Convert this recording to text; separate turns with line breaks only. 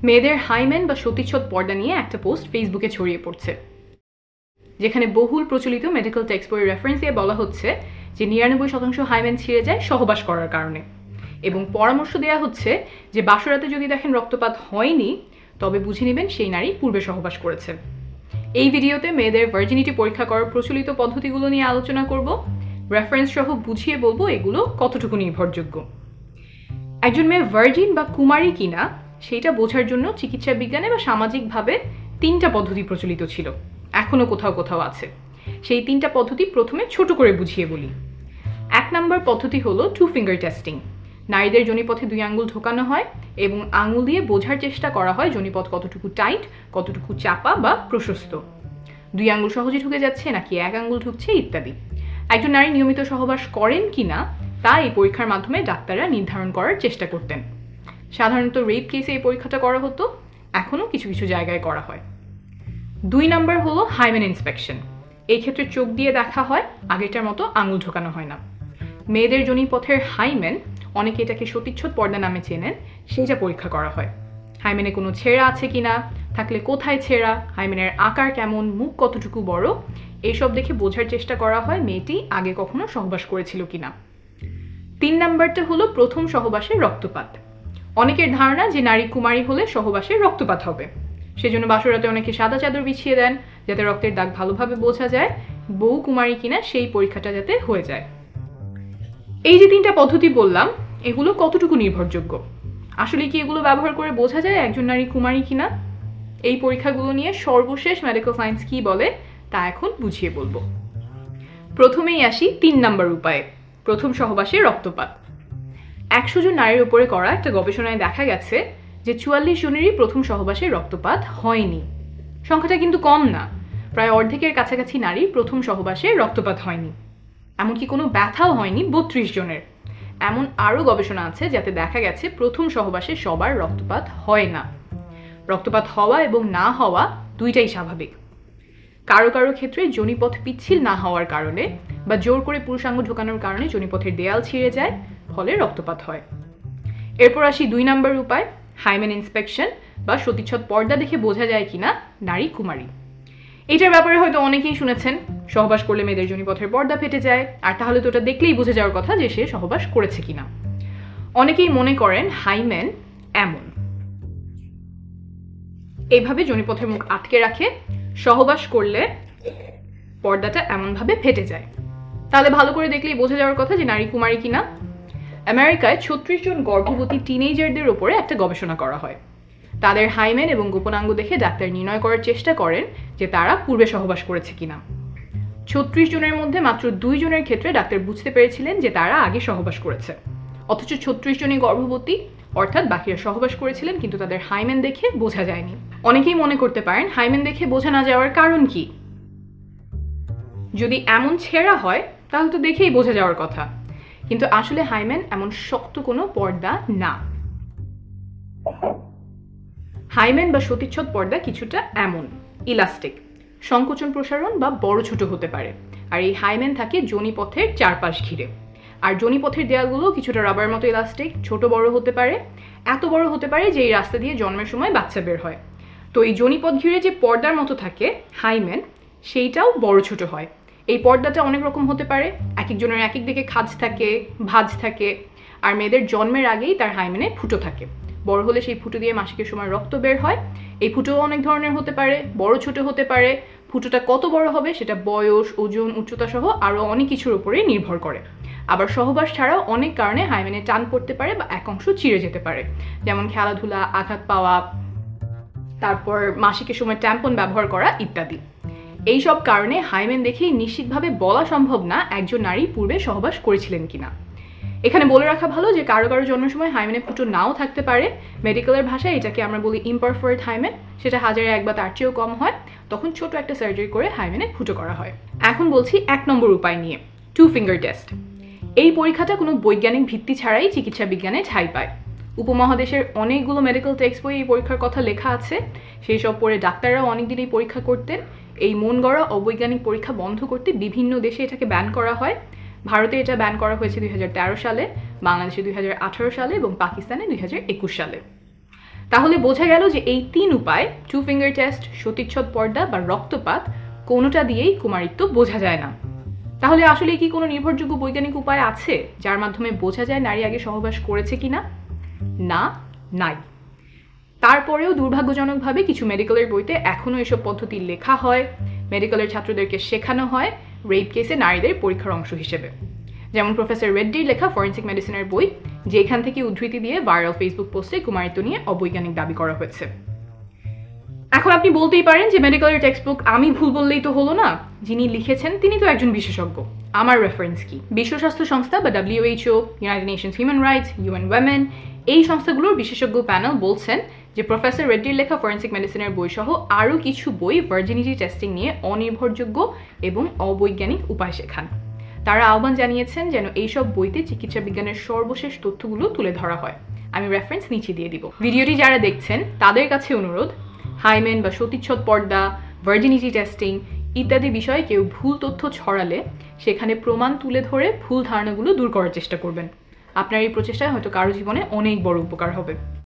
মেয়েদের হাইমেন বা সতীচ্ছদ পর্দা নিয়ে একটা পোস্ট ফেসবুকে ছড়িয়ে পড়ছে, যেখানে বহুল প্রচলিত মেডিকেল টেক্সট বইয়ের রেফারেন্স দিয়ে বলা হচ্ছে যে 99% হাইমেন ছিঁড়ে যায় সহবাস করার কারণে, এবং পরামর্শ দেওয়া হচ্ছে যে বাসরাতে যদি দেখেন রক্তপাত হয়নি তবে বুঝে নেবেন সেই নারী পূর্বে সহবাস করেছে। এই ভিডিওতে মেয়েদের ভার্জিনিটি পরীক্ষা করার প্রচলিত পদ্ধতিগুলো নিয়ে আলোচনা করব, রেফারেন্স সহ বুঝিয়ে বলবো এগুলো কতটুকু নির্ভরযোগ্য। একজন মেয়ে ভার্জিন বা কুমারী কিনা সেইটা বোঝার জন্য চিকিৎসা বিজ্ঞানে বা সামাজিকভাবে 3টা পদ্ধতি প্রচলিত ছিল, এখনো কোথাও কোথাও আছে। সেই 3টা পদ্ধতি প্রথমে ছোট করে বুঝিয়ে বলি। 1 নম্বর পদ্ধতি হলো 2 ফিঙ্গার টেস্টিং। নারীদের যোনিপথে 2 আঙ্গুল ঢোকানো হয় এবং আঙুল দিয়ে বোঝার চেষ্টা করা হয় যোনিপথ কতটুকু টাইট, কতটুকু চাপা বা প্রশস্ত, 2 আঙ্গুল সহজে ঢুকে যাচ্ছে নাকি 1 আঙ্গুল ঢুকছে ইত্যাদি। একজন নারী নিয়মিত সহবাস করেন কিনা তা এই পরীক্ষার মাধ্যমে ডাক্তাররা নির্ধারণ করার চেষ্টা করতেন। সাধারণত রেপ কেসে এই পরীক্ষাটা করা হতো, এখনও কিছু কিছু জায়গায় করা হয়। 2 নম্বর হলো হাইমেন ইন্সপেকশন। এই ক্ষেত্রে চোখ দিয়ে দেখা হয়, আগেরটার মতো আঙুল ঢোকানো হয় না। মেয়েদের যোনিপথের হাইমেন, অনেকে এটাকে সতীচ্ছদ পর্দা নামে চেনেন, সেইটা পরীক্ষা করা হয়। হাইমেনে কোনো ছেঁড়া আছে কিনা, থাকলে কোথায় ছেঁড়া, হাইমেনের আকার কেমন, মুখ কতটুকু বড়, এইসব দেখে বোঝার চেষ্টা করা হয় মেয়েটি আগে কখনো সহবাস করেছিল কিনা। 3 নম্বরটা হলো প্রথম সহবাসের রক্তপাত। অনেকের ধারণা যে নারী কুমারী হলে সহবাসে রক্তপাত হবে, সেজন্য বাসরাতে অনেকে সাদা চাদর বিছিয়ে দেন যাতে রক্তের দাগ ভালোভাবে বোঝা যায় বউ কুমারী কিনা সেই পরীক্ষাটা যাতে হয়ে যায়। এই যে 3টা পদ্ধতি বললাম, এগুলো কতটুকু নির্ভরযোগ্য? আসলে কি এগুলো ব্যবহার করে বোঝা যায় একজন নারী কুমারী কিনা? এই পরীক্ষাগুলো নিয়ে সর্বশেষ মেডিকেল সায়েন্স কি বলে তা এখন বুঝিয়ে বলবো। প্রথমেই আসি 3 নম্বর উপায়ে, প্রথম সহবাসে রক্তপাত। 100 জন নারীর উপরে করা একটা গবেষণায় দেখা গেছে যে 44 জনেরই প্রথম সহবাসে রক্তপাত হয়নি। সংখ্যাটা কিন্তু কম না, প্রায় অর্ধেকের কাছাকাছি নারীর প্রথম সহবাসে রক্তপাত হয়নি। এমনকি কোনো ব্যথাও হয়নি 32 জনের। এমন আরও গবেষণা আছে যাতে দেখা গেছে প্রথম সহবাসে সবার রক্তপাত হয় না। রক্তপাত হওয়া এবং না হওয়া দুইটাই স্বাভাবিক। কারো কারো ক্ষেত্রে যোনিপথ পিচ্ছিল না হওয়ার কারণে বা জোর করে পুরুষাঙ্গ ঢোকানোর কারণে যোনিপথের দেয়াল ছিঁড়ে যায়, ফলে রক্তপাত হয়। এরপর আসি 2 নম্বর উপায়, হাইমেন ইন্সপেকশন বা সতীচ্ছদ পর্দা দেখে বোঝা যায় কিনা নারী কুমারী। এইটার ব্যাপারে হয়তো অনেকেই শুনেছেন, সহবাস করলে মেয়েদের যোনিপথের পর্দা ফেটে যায়, আর তাহলে তো ওটা দেখলেই বোঝা যাওয়ার কথা যে সে সহবাস করেছে কিনা। অনেকেই মনে করেন হাইমেন এমন, এইভাবে যোনিপথের মুখ আটকে রাখে, সহবাস করলে পর্দাটা এমনভাবে ফেটে যায়, তাহলে ভালো করে দেখলেই বোঝা যাওয়ার কথা যে নারী কুমারী কিনা। আমেরিকায় 36 জন গর্ভবতী টিনেজারদের উপরে একটা গবেষণা করা হয়। তাদের হাইমেন এবং গোপনাঙ্গ দেখে ডাক্তার নির্ণয় করার চেষ্টা করেন যে তারা পূর্বে সহবাস করেছে কিনা। 36 জনের মধ্যে মাত্র 2 জনের ক্ষেত্রে ডাক্তার বুঝতে পেরেছিলেন যে তারা আগে সহবাস করেছে, অথচ 36 জনই গর্ভবতী, অর্থাৎ বাকিরা সহবাস করেছিলেন কিন্তু তাদের হাইমেন দেখে বোঝা যায়নি। অনেকেই মনে করতে পারেন হাইমেন দেখে বোঝা না যাওয়ার কারণ কি? যদি এমন ছেঁড়া হয় তাহলে তো দেখেই বোঝা যাওয়ার কথা, কিন্তু আসলে হাইমেন এমন শক্ত কোনো পর্দা না। হাইমেন বা সতীচ্ছদ পর্দা কিছুটা এমন ইলাস্টিক, সংকোচন প্রসারণ বা বড় ছোট হতে পারে, আর এই হাইমেন থাকে যোনিপথের চারপাশ ঘিরে। আর যোনিপথের দেয়ালগুলো কিছুটা রাবার মতো ইলাস্টিক, ছোট বড় হতে পারে, এত বড় হতে পারে যে এই রাস্তা দিয়ে জন্মের সময় বাচ্চা বের হয়। তো এই যোনিপথ ঘিরে যে পর্দার মতো থাকে হাইমেন, সেইটাও বড় ছোট হয়। এই পর্দাটা অনেক রকম হতে পারে, এক একজনের এক এক দিকে খাঁজ থাকে, ভাঁজ থাকে, আর মেয়েদের জন্মের আগেই তার হাইমেনে ফুটো থাকে। বড় হলে সেই ফুটো দিয়ে মাসিকের সময় রক্ত বের হয়। এই ফুটোও অনেক ধরনের হতে পারে, বড় ছোট হতে পারে। ফুটোটা কত বড় হবে সেটা বয়স, ওজন, উচ্চতা সহ আরও অনেক কিছুর উপরেই নির্ভর করে। আবার সহবাস ছাড়াও অনেক কারণে হাইমেনে টান পড়তে পারে বা এক অংশ চিড়ে যেতে পারে, যেমন খেলাধুলা, আঘাত পাওয়া, তারপর মাসিকের সময় ট্যাম্পন ব্যবহার করা ইত্যাদি। এইসব কারণে হাইমেন দেখেই নিশ্চিতভাবে বলা সম্ভব না একজন নারী পূর্বে সহবাস করেছিলেন কিনা। এখানে বলে রাখা ভালো যে কারো কারো জন্মের সময় হাইমেনে ফুটো নাও থাকতে পারে। মেডিকেলের ভাষায় এটাকে আমরা বলি ইমপারফেক্ট হাইমেন, সেটা 1000-এ 1 বা তার চেয়েও কম হয়, তখন ছোট একটা সার্জারি করে হাইমেনে ফুটো করা হয়। এখন বলছি 1 নম্বর উপায় নিয়ে, 2 ফিঙ্গার টেস্ট। এই পরীক্ষাটা কোনো বৈজ্ঞানিক ভিত্তি ছাড়াই চিকিৎসা বিজ্ঞানে ঠাঁই পায়। উপমহাদেশের অনেকগুলো মেডিকেল টেক্সট বই এই পরীক্ষার কথা লেখা আছে, সেই সব পড়ে ডাক্তাররাও অনেকদিন এই পরীক্ষা করতেন। এই মন গড়া অবৈজ্ঞানিক পরীক্ষা বন্ধ করতে বিভিন্ন দেশে এটাকে ব্যান করা হয়। ভারতে এটা ব্যান করা হয়েছে 2013 সালে, বাংলাদেশে 2018 সালে এবং পাকিস্তানে 2021 সালে। তাহলে বোঝা গেল যে এই 3 উপায়, 2 ফিঙ্গার টেস্ট, সতীচ্ছদ পর্দা বা রক্তপাত, কোনোটা দিয়েই কুমারিত্ব বোঝা যায় না। তাহলে আসলে কি কোনো নির্ভরযোগ্য বৈজ্ঞানিক উপায় আছে যার মাধ্যমে বোঝা যায় নারী আগে সহবাস করেছে কিনা? না, নাই। তারপরেও দুর্ভাগ্যজনকভাবে কিছু মেডিকেলের বইতে এখনও এসব পদ্ধতি লেখা হয়, মেডিকেলের ছাত্রদেরকে শেখানো হয় রেপ কেসে নারীদের পরীক্ষার অংশ হিসেবে। যেমন প্রফেসর রেড্ডির লেখা ফরেন্সিক মেডিসিনের বই, যেখান থেকে উদ্ধৃতি দিয়ে ভাইরাল ফেসবুক পোস্টে কুমারিত্ব নিয়ে অবৈজ্ঞানিক দাবি করা হয়েছে। এখন আপনি বলতেই পারেন যে মেডিকেলের টেক্সট বুক আমি ভুল বললেই তো হলো না, যিনি লিখেছেন তিনি তো একজন বিশেষজ্ঞ, আমার রেফারেন্স কি? বিশ্ব স্বাস্থ্য সংস্থা বা WHO, United Nations human rights, UN Women, এই সংস্থাগুলোর বিশেষজ্ঞ প্যানেল বলছেন যে প্রফেসর রেড্ডির লেখা ফরেন্সিক মেডিসিনের বই সহ আরও কিছু বই ভার্জিনিটি টেস্টিং নিয়ে অনির্ভরযোগ্য এবং অবৈজ্ঞানিক উপায় শেখান। তারা আহ্বান জানিয়েছেন যেন এইসব বইতে চিকিৎসা বিজ্ঞানের সর্বশেষ তথ্যগুলো তুলে ধরা হয়। আমি রেফারেন্স নিচে দিয়ে দিব। ভিডিওটি যারা দেখছেন তাদের কাছে অনুরোধ, হাইমেন বা সতীচ্ছদ পর্দা, ভার্জিনিটি টেস্টিং ইত্যাদি বিষয়ে কেউ ভুল তথ্য ছড়ালে সেখানে প্রমাণ তুলে ধরে ভুল ধারণাগুলো দূর করার চেষ্টা করবেন। আপনার এই প্রচেষ্টায় হয়তো কারো জীবনে অনেক বড় উপকার হবে।